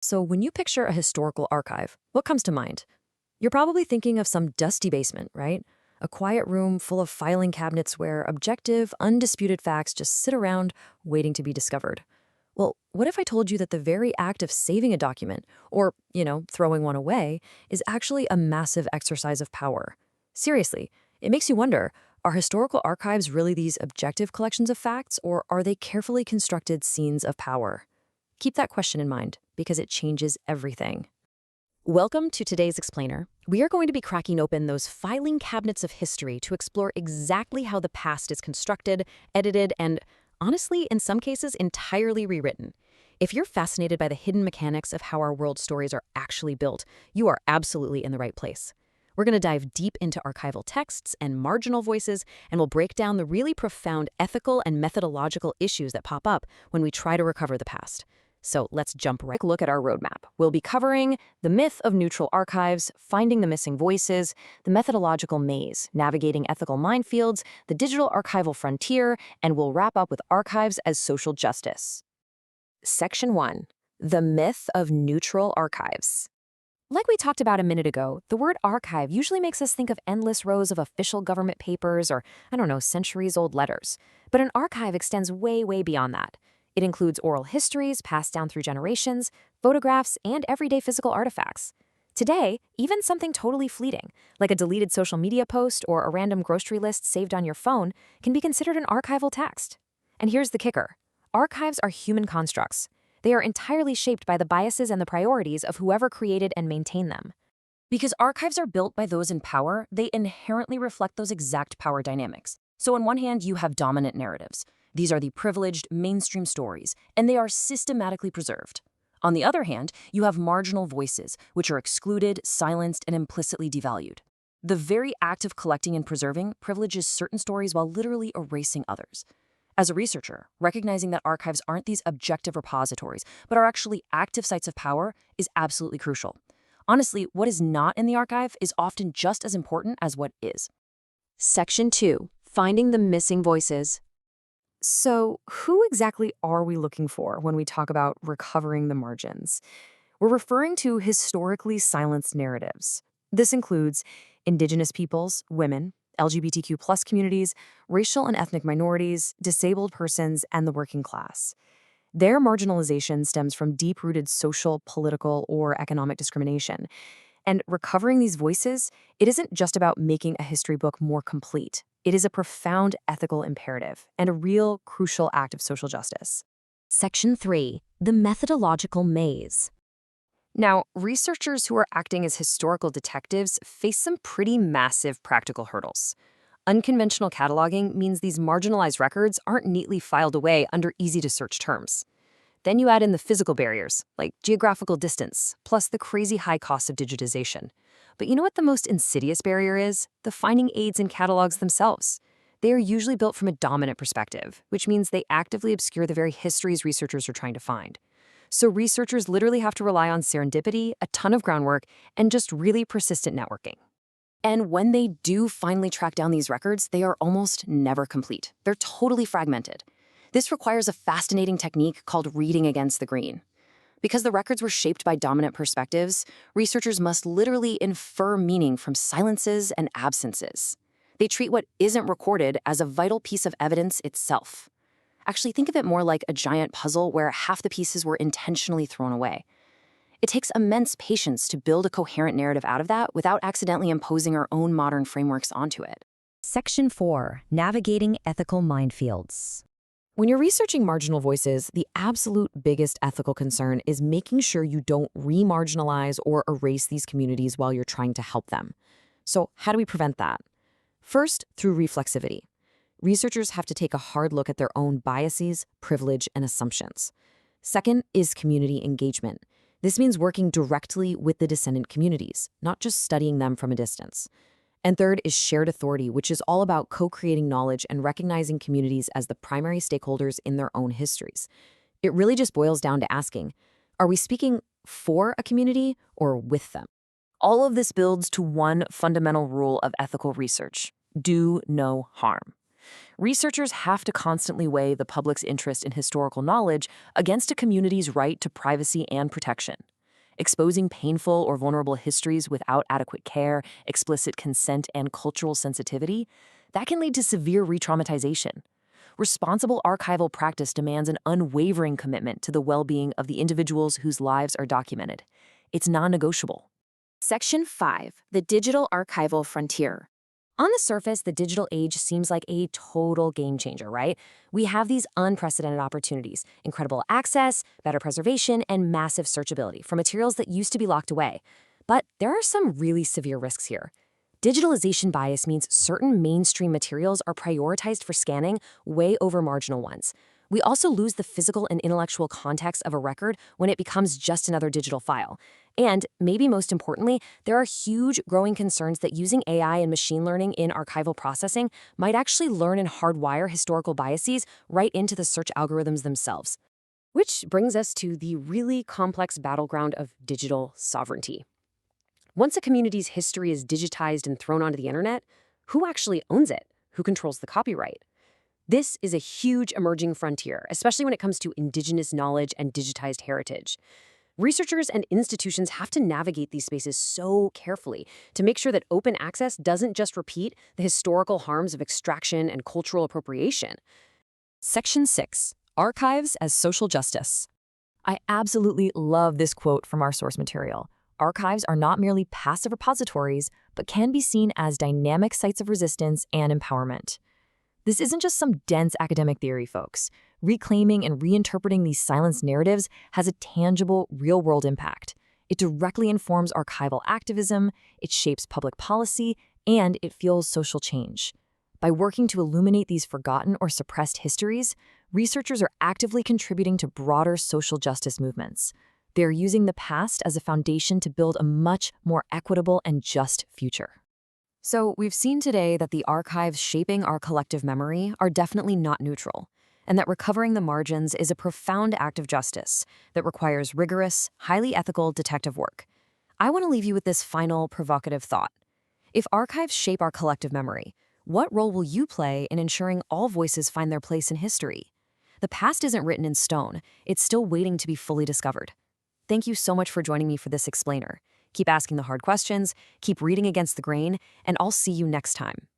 So, when you picture a historical archive, what comes to mind? You're probably thinking of some dusty basement, right? A quiet room full of filing cabinets where objective, undisputed facts just sit around waiting to be discovered. Well, what if I told you that the very act of saving a document, or, throwing one away, is actually a massive exercise of power? Seriously, it makes you wonder, are historical archives really these objective collections of facts, or are they carefully constructed scenes of power? Keep that question in mind, because it changes everything. Welcome to today's Explainer. We are going to be cracking open those filing cabinets of history to explore exactly how the past is constructed, edited, and, honestly, in some cases, entirely rewritten. If you're fascinated by the hidden mechanics of how our world stories are actually built, you are absolutely in the right place. We're going to dive deep into archival texts and marginal voices, and we'll break down the really profound ethical and methodological issues that pop up when we try to recover the past. So let's jump right look at our roadmap. We'll be covering the myth of neutral archives, finding the missing voices, the methodological maze, navigating ethical minefields, the digital archival frontier, and we'll wrap up with archives as social justice. Section 1. The myth of neutral archives. Like we talked about a minute ago, the word archive usually makes us think of endless rows of official government papers or, centuries-old letters. But an archive extends way, way beyond that. It includes oral histories passed down through generations, photographs, and everyday physical artifacts. Today, even something totally fleeting, like a deleted social media post or a random grocery list saved on your phone, can be considered an archival text. And here's the kicker. Archives are human constructs. They are entirely shaped by the biases and the priorities of whoever created and maintained them. Because archives are built by those in power, they inherently reflect those exact power dynamics. So on one hand, you have dominant narratives. These are the privileged, mainstream stories, and they are systematically preserved. On the other hand, you have marginal voices, which are excluded, silenced, and implicitly devalued. The very act of collecting and preserving privileges certain stories while literally erasing others. As a researcher, recognizing that archives aren't these objective repositories, but are actually active sites of power is absolutely crucial. Honestly, what is not in the archive is often just as important as what is. Section 2. Finding the missing voices. So, who exactly are we looking for when we talk about recovering the margins? We're referring to historically silenced narratives. This includes indigenous peoples, women, LGBTQ+ communities, racial and ethnic minorities, disabled persons, and the working class. Their marginalization stems from deep-rooted social, political, or economic discrimination. And recovering these voices, it isn't just about making a history book more complete. It is a profound ethical imperative and a real crucial act of social justice. Section 3. The methodological maze. Now, researchers who are acting as historical detectives face some pretty massive practical hurdles. Unconventional cataloging means these marginalized records aren't neatly filed away under easy-to-search terms. Then you add in the physical barriers, like geographical distance, plus the crazy high cost of digitization. But you know what the most insidious barrier is? The finding aids in catalogs themselves. They are usually built from a dominant perspective, which means they actively obscure the very histories researchers are trying to find. So researchers literally have to rely on serendipity, a ton of groundwork, and just really persistent networking. And when they do finally track down these records, they are almost never complete. They're totally fragmented. This requires a fascinating technique called reading against the grain. Because the records were shaped by dominant perspectives, researchers must literally infer meaning from silences and absences. They treat what isn't recorded as a vital piece of evidence itself. Actually, think of it more like a giant puzzle where half the pieces were intentionally thrown away. It takes immense patience to build a coherent narrative out of that without accidentally imposing our own modern frameworks onto it. Section 4. Navigating ethical minefields. When you're researching marginal voices, the absolute biggest ethical concern is making sure you don't re-marginalize or erase these communities while you're trying to help them. So how do we prevent that? First, through reflexivity. Researchers have to take a hard look at their own biases, privilege, and assumptions. Second is community engagement. This means working directly with the descendant communities, not just studying them from a distance. And third is shared authority, which is all about co-creating knowledge and recognizing communities as the primary stakeholders in their own histories. It really just boils down to asking, are we speaking for a community or with them? All of this builds to one fundamental rule of ethical research: do no harm. Researchers have to constantly weigh the public's interest in historical knowledge against a community's right to privacy and protection. Exposing painful or vulnerable histories without adequate care, explicit consent, and cultural sensitivity, that can lead to severe re-traumatization. Responsible archival practice demands an unwavering commitment to the well-being of the individuals whose lives are documented. It's non-negotiable. Section 5. The Digital Archival Frontier. On the surface, the digital age seems like a total game changer, right? We have these unprecedented opportunities, incredible access, better preservation, and massive searchability for materials that used to be locked away. But there are some really severe risks here. Digitalization bias means certain mainstream materials are prioritized for scanning way over marginal ones. We also lose the physical and intellectual context of a record when it becomes just another digital file. And, maybe most importantly, there are huge growing concerns that using AI and machine learning in archival processing might actually learn and hardwire historical biases right into the search algorithms themselves. Which brings us to the really complex battleground of digital sovereignty. Once a community's history is digitized and thrown onto the internet, who actually owns it? Who controls the copyright? This is a huge emerging frontier, especially when it comes to indigenous knowledge and digitized heritage. Researchers and institutions have to navigate these spaces so carefully to make sure that open access doesn't just repeat the historical harms of extraction and cultural appropriation. Section 6. Archives as Social Justice. I absolutely love this quote from our source material. Archives are not merely passive repositories, but can be seen as dynamic sites of resistance and empowerment. This isn't just some dense academic theory, folks. Reclaiming and reinterpreting these silenced narratives has a tangible, real-world impact. It directly informs archival activism, it shapes public policy, and it fuels social change. By working to illuminate these forgotten or suppressed histories, researchers are actively contributing to broader social justice movements. They're using the past as a foundation to build a much more equitable and just future. So, we've seen today that the archives shaping our collective memory are definitely not neutral, and that recovering the margins is a profound act of justice that requires rigorous, highly ethical detective work. I want to leave you with this final provocative thought. If archives shape our collective memory, what role will you play in ensuring all voices find their place in history? The past isn't written in stone, it's still waiting to be fully discovered. Thank you so much for joining me for this explainer. Keep asking the hard questions, keep reading against the grain, and I'll see you next time.